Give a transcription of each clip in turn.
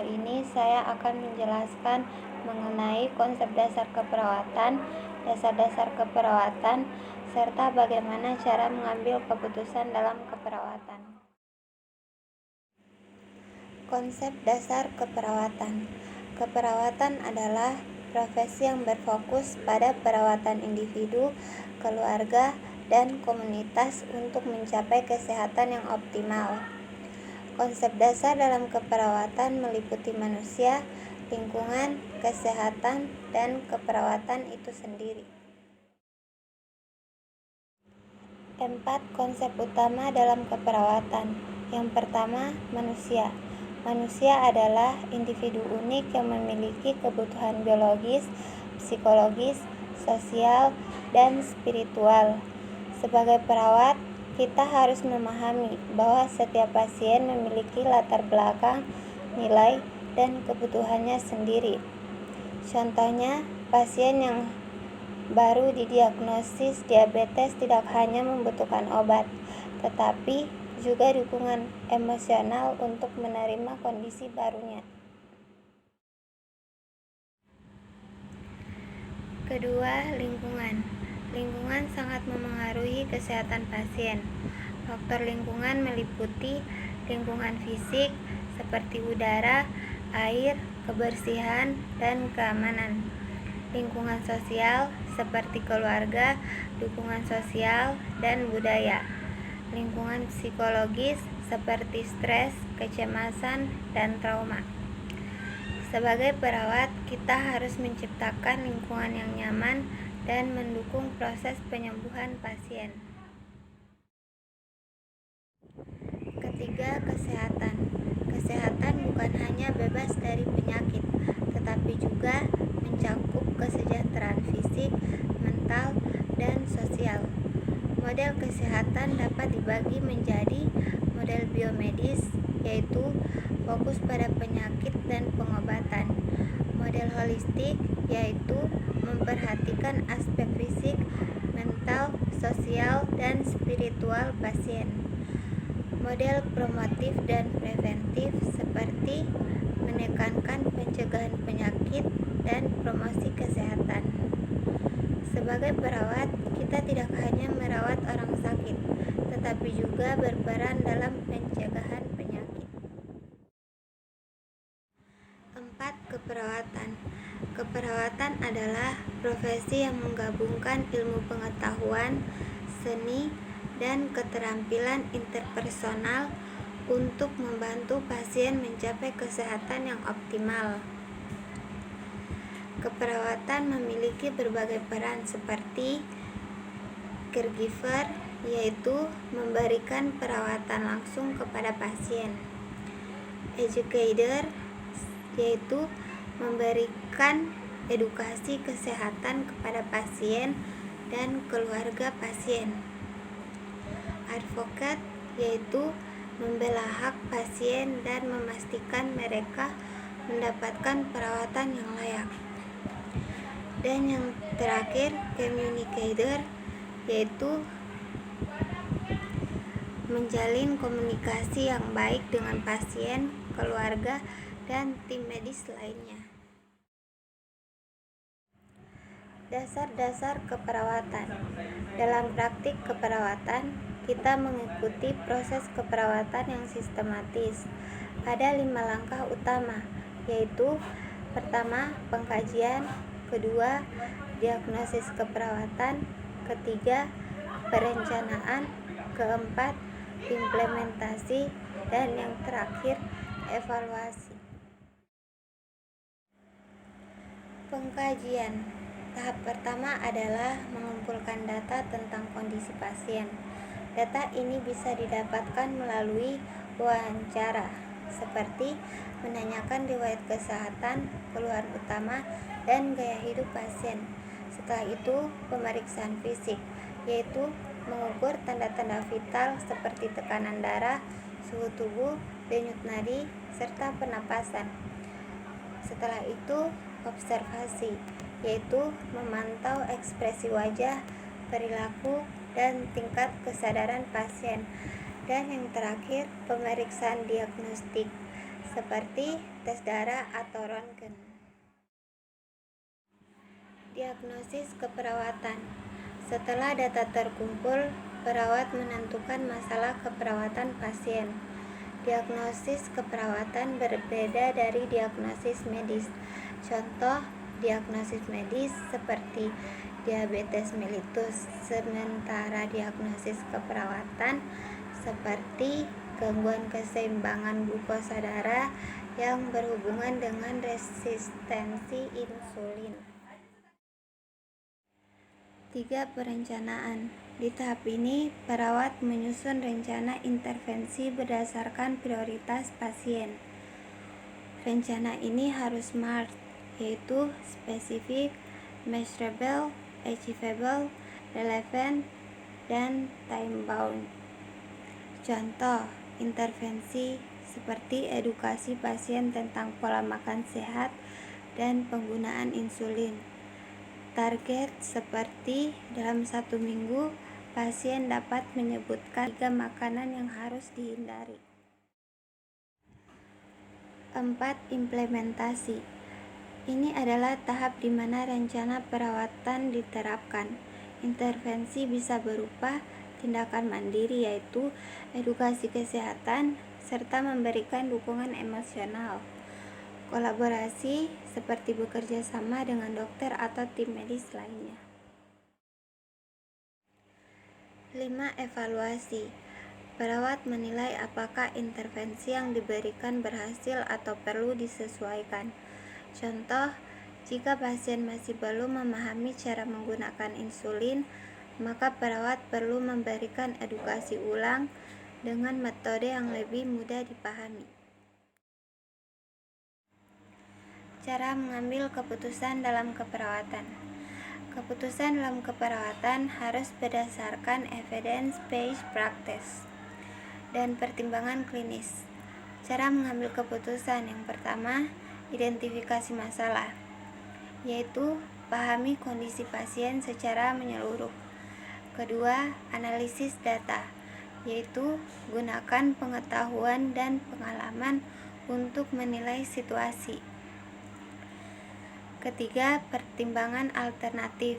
ini saya akan menjelaskan mengenai konsep dasar keperawatan, dasar-dasar keperawatan, serta bagaimana cara mengambil keputusan dalam keperawatan. Konsep dasar keperawatan. Keperawatan adalah profesi yang berfokus pada perawatan individu, keluarga, dan komunitas untuk mencapai kesehatan yang optimal. Konsep dasar dalam keperawatan meliputi manusia, lingkungan, kesehatan, dan keperawatan itu sendiri. 4 konsep utama dalam keperawatan. Yang pertama, manusia. Manusia adalah individu unik yang memiliki kebutuhan biologis, psikologis, sosial, dan spiritual. Sebagai perawat, kita harus memahami bahwa setiap pasien memiliki latar belakang, nilai, dan kebutuhannya sendiri. Contohnya, pasien yang baru didiagnosis diabetes tidak hanya membutuhkan obat, tetapi juga dukungan emosional untuk menerima kondisi barunya. Kedua, lingkungan. Lingkungan sangat memengaruhi kesehatan pasien. Faktor lingkungan meliputi lingkungan fisik seperti udara, air, kebersihan, dan keamanan. Lingkungan sosial seperti keluarga, dukungan sosial, dan budaya. Lingkungan psikologis seperti stres, kecemasan, dan trauma. Sebagai perawat, kita harus menciptakan lingkungan yang nyaman dan mendukung proses penyembuhan pasien. Ketiga, kesehatan. Kesehatan bukan hanya bebas dari penyakit, tetapi juga mencakup kesejahteraan fisik, mental, dan sosial. Model kesehatan dapat dibagi menjadi model biomedis, yaitu fokus pada penyakit dan pengobatan. Model holistik, yaitu memperhatikan aspek fisik, mental, sosial, dan spiritual pasien. Model promotif dan preventif seperti menekankan pencegahan penyakit dan promosi kesehatan. Sebagai perawat, kita tidak hanya merawat orang sakit, tetapi juga berperan dalam pencegahan penyakit. 4. Keperawatan. Keperawatan adalah profesi yang menggabungkan ilmu pengetahuan, seni, dan keterampilan interpersonal untuk membantu pasien mencapai kesehatan yang optimal. Keperawatan memiliki berbagai peran seperti caregiver, yaitu memberikan perawatan langsung kepada pasien. Educator, yaitu memberikan edukasi kesehatan kepada pasien dan keluarga pasien. Advocate, yaitu membela hak pasien dan memastikan mereka mendapatkan perawatan yang layak. Dan yang terakhir, communicator, yaitu menjalin komunikasi yang baik dengan pasien, keluarga, dan tim medis lainnya. Dasar-dasar keperawatan. Dalam praktik keperawatan, kita mengikuti proses keperawatan yang sistematis. Ada 5 langkah utama, yaitu pertama, pengkajian, kedua, diagnosis keperawatan, ketiga, perencanaan, keempat, implementasi, dan yang terakhir, evaluasi. Pengkajian. Tahap pertama adalah mengumpulkan data tentang kondisi pasien. Data ini bisa didapatkan melalui wawancara, seperti menanyakan riwayat kesehatan, keluhan utama, dan gaya hidup pasien. Setelah itu, pemeriksaan fisik, yaitu mengukur tanda-tanda vital seperti tekanan darah, suhu tubuh, denyut nadi, serta pernapasan. Setelah itu, observasi, yaitu memantau ekspresi wajah, perilaku, dan tingkat kesadaran pasien. Dan yang terakhir, pemeriksaan diagnostik, seperti tes darah atau röntgen. Diagnosis keperawatan. Setelah data terkumpul, perawat menentukan masalah keperawatan pasien. Diagnosis keperawatan berbeda dari diagnosis medis. Contoh diagnosis medis seperti diabetes mellitus, sementara diagnosis keperawatan seperti gangguan keseimbangan glukosa darah yang berhubungan dengan resistensi insulin. 3. Perencanaan. Di tahap ini, perawat menyusun rencana intervensi berdasarkan prioritas pasien. Rencana ini harus SMART, yaitu spesifik, measurable, achievable, relevant, dan time-bound. Contoh intervensi seperti edukasi pasien tentang pola makan sehat dan penggunaan insulin. Target seperti dalam 1 minggu, pasien dapat menyebutkan 3 makanan yang harus dihindari. 4. Implementasi. Ini adalah tahap di mana rencana perawatan diterapkan. Intervensi bisa berupa tindakan mandiri, yaitu edukasi kesehatan, serta memberikan dukungan emosional. Kolaborasi seperti bekerja sama dengan dokter atau tim medis lainnya. 5. Evaluasi. Perawat menilai apakah intervensi yang diberikan berhasil atau perlu disesuaikan. Contoh, jika pasien masih belum memahami cara menggunakan insulin, maka perawat perlu memberikan edukasi ulang dengan metode yang lebih mudah dipahami. Cara mengambil keputusan dalam keperawatan. Keputusan dalam keperawatan harus berdasarkan evidence-based practice dan pertimbangan klinis. Cara mengambil keputusan yang pertama, identifikasi masalah, yaitu pahami kondisi pasien secara menyeluruh. Kedua, analisis data, yaitu gunakan pengetahuan dan pengalaman untuk menilai situasi. Ketiga, pertimbangan alternatif,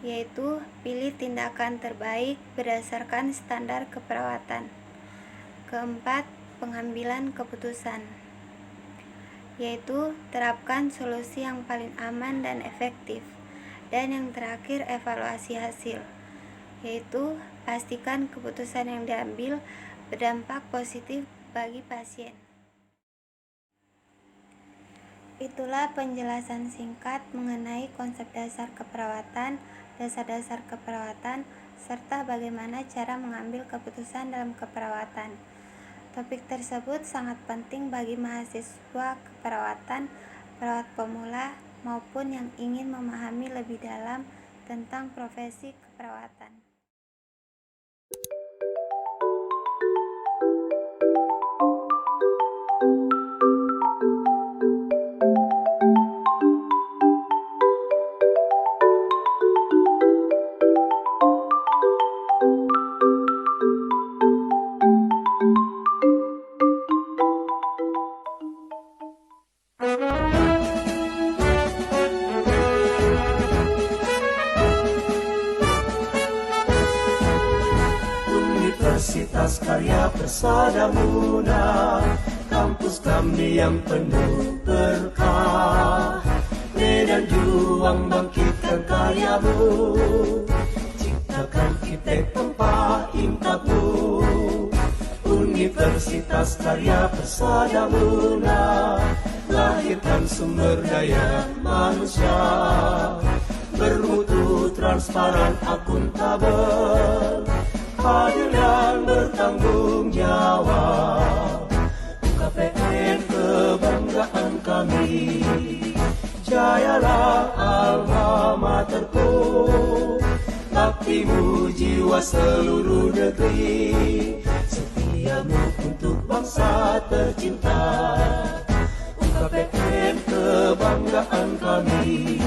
yaitu pilih tindakan terbaik berdasarkan standar keperawatan. Keempat, pengambilan keputusan, yaitu terapkan solusi yang paling aman dan efektif. Dan yang terakhir, evaluasi hasil, yaitu pastikan keputusan yang diambil berdampak positif bagi pasien. Itulah penjelasan singkat mengenai konsep dasar keperawatan, dasar-dasar keperawatan, serta bagaimana cara mengambil keputusan dalam keperawatan. Topik tersebut sangat penting bagi mahasiswa keperawatan, perawat pemula, maupun yang ingin memahami lebih dalam tentang profesi keperawatan. Universitas Karya Persada Muda, kampus kami yang penuh berkah. Medan juang bangkitkan karyamu, ciptakan kita tempat imtamu. Universitas Karya Persada Muda, lahirkan sumber daya manusia bermutu, transparan, akuntabel, hadir dan bertanggung jawab. UKPN kebanggaan kami, jayalah alma materku, baktimu jiwa seluruh negeri, setiamu untuk bangsa tercinta. UKPN kebanggaan kami,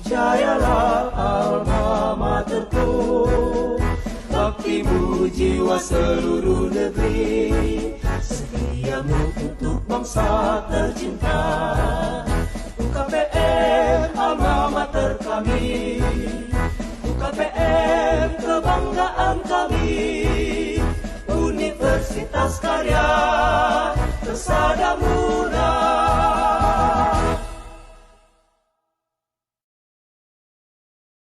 jayalah alma materku, baktimu jiwa seluruh negeri, setia setiamu untuk bangsa tercinta. UKPM alma mater kami, UKPM